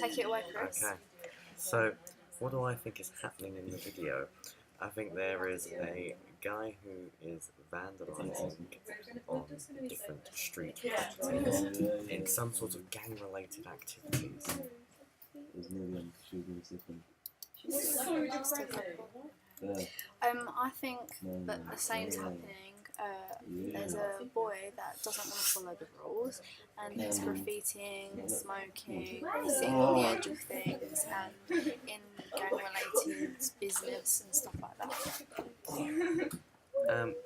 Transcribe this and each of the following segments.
Take it away, Chris. Okay, so what do I think is happening in the video? I think there is a guy who is vandalising on different street properties in some sort of gang-related activities. I think that the same's happening. There's a boy that doesn't want to follow the rules, and he's graffitiing, smoking, sitting on the edge of things, and in gang-related business and stuff like that.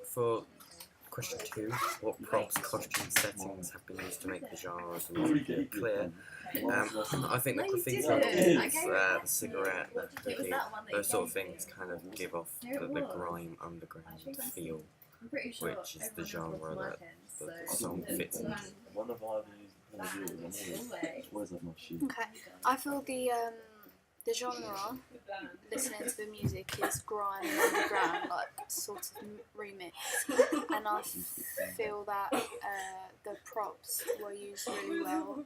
For question 2, what props, costume settings have been used to make the genres more clear? I think the graffiti lines, the cigarette, the hoodie, those sort of things kind of give off the grime underground feel, which is the genre that the song fits into. Okay, I feel the genre, listening to the music, is grime and underground, like sort of remix, and I feel that the props were used really well,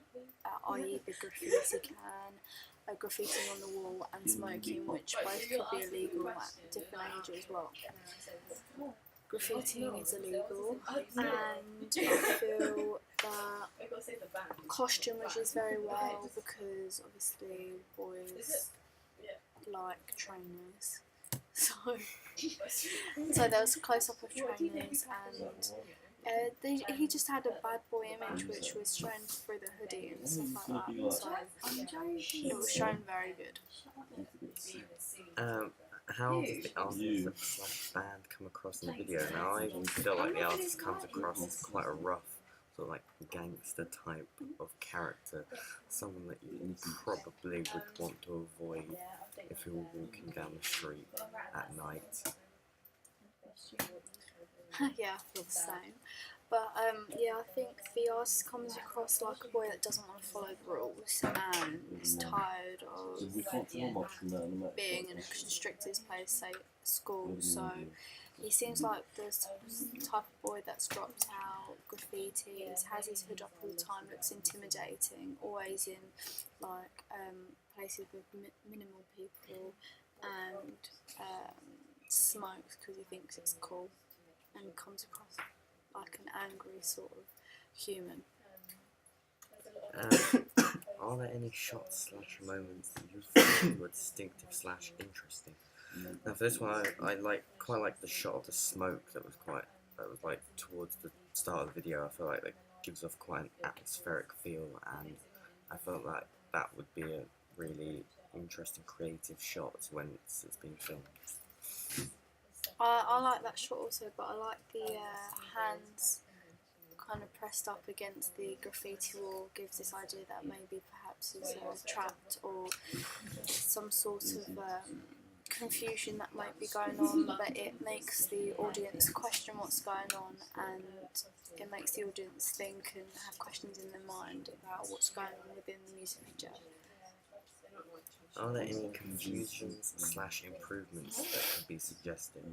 i.e. the graffiti can, graffiti on the wall and smoking, which both could be illegal at different ages as well. Graffitiing is illegal, and I feel that costume was used very well because obviously boys like trainers, so there was a close up of trainers, and he just had a bad boy image which was shown through the hoodie and stuff like that, so it was shown very good. How does the artist / band come across in the video? Now, I feel like the artist comes across as quite a rough, sort of like gangster type of character, someone that you probably would want to avoid if you were walking down the street at night. Yeah, I feel the same. But yeah, I think the artist comes across like a boy that doesn't want to follow the rules and is tired of being in a constricted place, say school. So he seems like the type of boy that's dropped out, graffitis, has his hood up all the time, looks intimidating, always in like places with minimal people, and smokes because he thinks it's cool, and comes across like an angry sort of human. Are there any shots / moments that you find were distinctive / interesting? Now for this one, I quite like the shot of the smoke that was like towards the start of the video. I feel like that gives off quite an atmospheric feel, and I felt like that would be a really interesting creative shot when it's being filmed. I like that shot also, but I like the hands kind of pressed up against the graffiti wall. Gives this idea that maybe perhaps he's trapped, or some sort of confusion that might be going on, but it makes the audience question what's going on, and it makes the audience think and have questions in their mind about what's going on within the music video. Are there any confusions / improvements that could be suggested?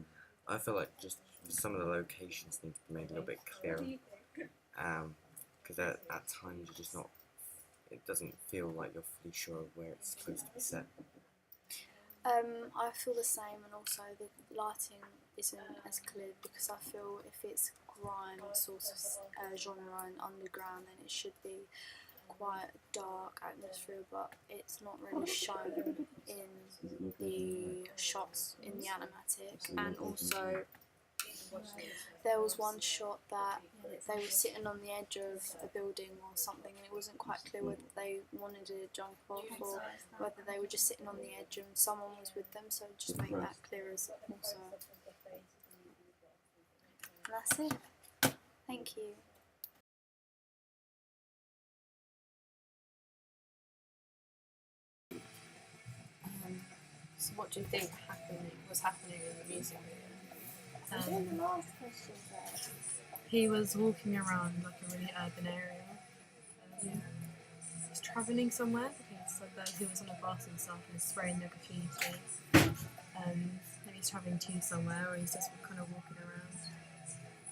I feel like just some of the locations need to be made a little bit clearer, because at times you're just not, it doesn't feel like you're fully sure of where it's supposed to be set. I feel the same, and also the lighting isn't as clear, because I feel if it's grime sort of genre and underground, then it should be quite a dark atmosphere, but it's not really shown in the shots in the animatic. And also there was one shot that they were sitting on the edge of a building or something, and it wasn't quite clear whether they wanted to jump off or whether they were just sitting on the edge and someone was with them, so just make that clear as also. And that's it. Thank you. So what do you think was happening in the music video? He was walking around like a really urban area. He was travelling somewhere. He said that he was on a bus and stuff and spraying the graffiti. And he's travelling to somewhere, or he's just kind of walking around.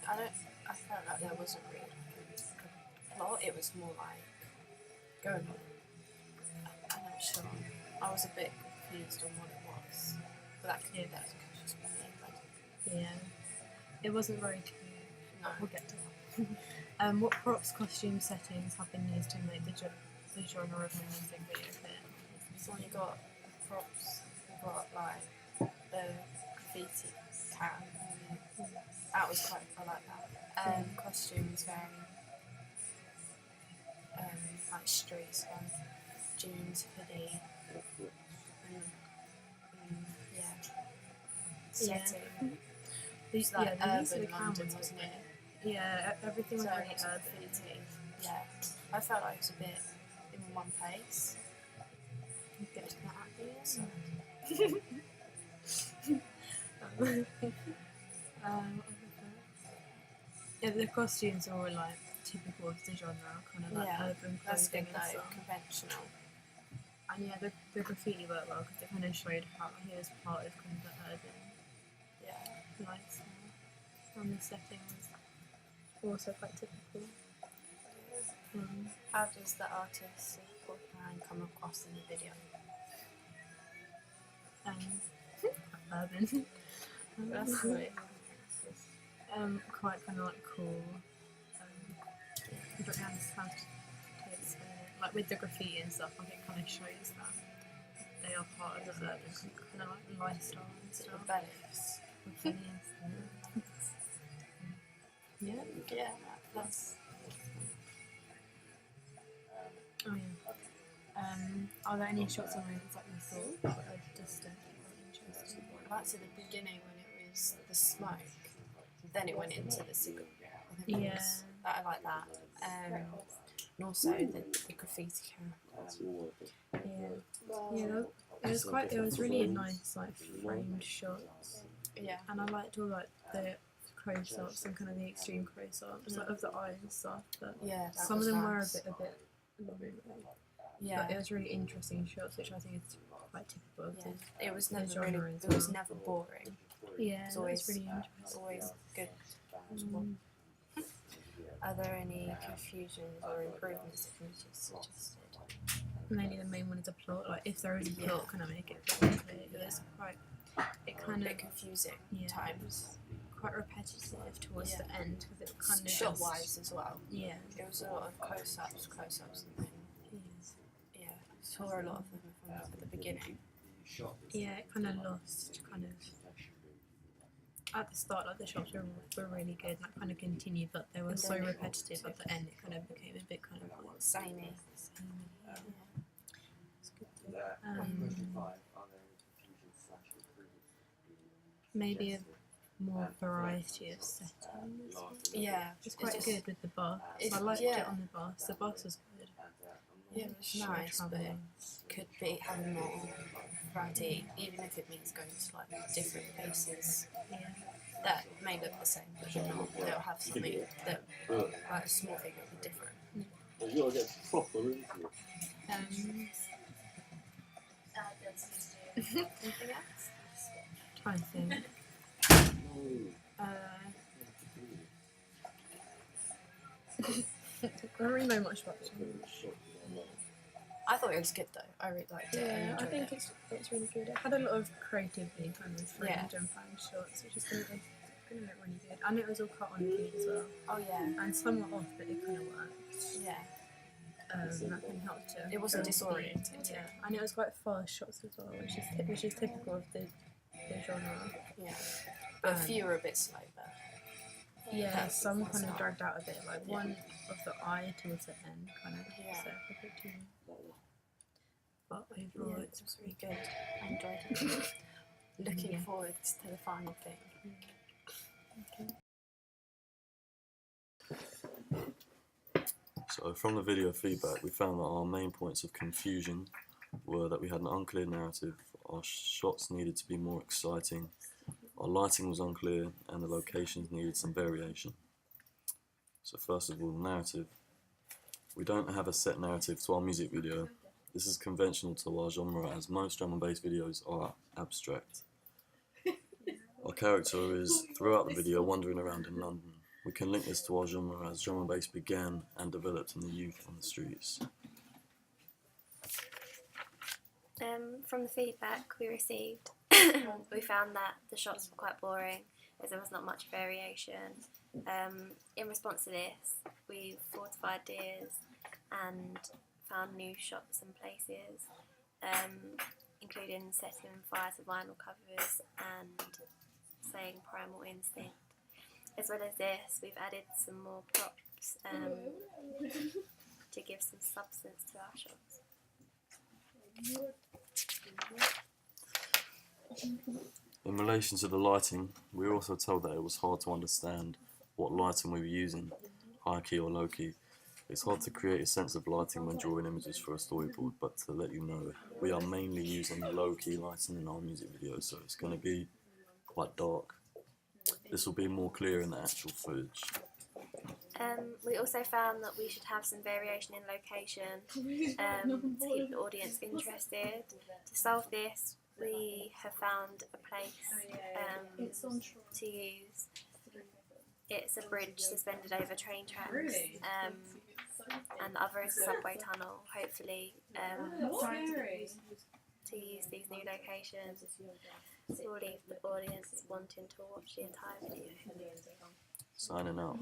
I felt like there wasn't really like a plot. It was more like going on. I'm not sure. I was a bit confused on what it was. But that could just be me. But Yeah. It wasn't very clear. no. We'll get to that. What props, costume settings have been used to make the genre of music video fit? So when you got props, you got like the graffiti can. That was quite, I like that. Costumes very like streets, like jeans, hoodie, yeah. Setting. It's like the use of the urban cam London, was wasn't good. it? Yeah, everything was So really it was urban. graffiti. Yeah. I felt like it was a bit in one place. We'll get to that at the end. So, Yeah, the costumes are all like typical of the genre, kind of like Yeah, urban that's good clothing and though, stuff. conventional. And yeah, the graffiti worked well because it kind of showed how he was part of kind of the urban Yeah. lifestyle. And the setting was also quite typical. How does the artist of Porcupine come across in the video? Urban. That's sweet. Quite kind of like cool. I don't understand how to explain it. Like with the graffiti and stuff, like it kind of shows that they are part of the urban kind of like lifestyle and stuff. Rebellious. Yeah. Yeah, that's. Oh yeah. Are there any shots or moments that you thought were distant or interesting? Back to the beginning when it was the smoke, then it went into the cigarette. I think it Yeah. was, I like that. And also the graffiti camera. Yeah, it was really nice, like framed shots, Yeah. and I liked all like the close-ups and kind of the extreme close-ups like, of the eyes and stuff. But Yeah. That some of was them nice. were a bit long, Yeah. but it was really interesting shots, which I think is quite typical of Yeah. the It was the never genre really. as It was well. never boring. Yeah, It's that always was really interesting. always good. Are there any confusions or improvements that can be suggested? Mainly the main one is a plot. Like if there is a plot, can I make it very clear? It was quite. It A kind of bit confusing yeah. times. quite repetitive towards the end because it kind of Shot wise as well. Yeah. It was a lot of close-ups and things. Yeah, saw a lot of them from at the beginning. Yeah, it kind of lost kind of at the start. Like the shots were really good, and that kind of continued, but they were And so then it- repetitive at the end. It kind of became a bit kind of like Samey. samey. It's good though. Maybe a more variety of settings. Yeah, It's quite just- good with the bus. it's- I liked yeah. it on the bus. The bus was good. Yeah, it was Short nice, but it travel. could be having more variety, even if it means going to like different places Yeah. that may look the same, but they're not. They'll have something that, like a small thing, will be different. You gotta get proper into it. Anything else? Trying to think. No. I don't really know much about this one. I thought it was good though. I really liked it. Yeah, I enjoyed think it. it's really good. It had a lot of creativity kind of framed Yeah. and planned shots, which is going to look really good. And it was all cut on feed as well. Oh yeah, And somewhat off, but it kind of worked. yeah. That can help to. It wasn't build disorienting. the- Yeah, and it was quite fast shots as well, which is typical of the genre. Yeah, but a Um, few were a bit slow. But Yeah, That's- some that's kind of not- dragged out a bit, like Yeah. one of the eye towards the end kind of Yeah. set up a bit too. But yeah, overall, it was really good. I enjoyed it. Looking Yeah. forward to the final thing. So from the video feedback, we found that our main points of confusion were that we had an unclear narrative, our shots needed to be more exciting, our lighting was unclear, and the locations needed some variation. So first of all, narrative. We don't have a set narrative to our music video. This is conventional to our genre, as most drum and bass videos are abstract. Our character is, throughout the video, wandering around in London. We can link this to our genre, as drum and bass began and developed in the youth on the streets. From the feedback we received, we found that the shots were quite boring as there was not much variation. In response to this, we thought of ideas and found new shots and places, including setting fire to vinyl covers and saying Primal Instinct. As well as this, we've added some more props to give some substance to our shots. In relation to the lighting, we were also told that it was hard to understand what lighting we were using, high key or low key. It's hard to create a sense of lighting when drawing images for a storyboard, but to let you know, we are mainly using low key lighting in our music videos, so it's going to be quite dark. This will be more clear in the actual footage. We also found that we should have some variation in location to keep the audience interested. To solve this, we have found a place to use. It's a bridge suspended over train tracks, and the other is a subway tunnel, hopefully, to use these new locations. We'll leave the audience wanting to watch the entire video. Signing out.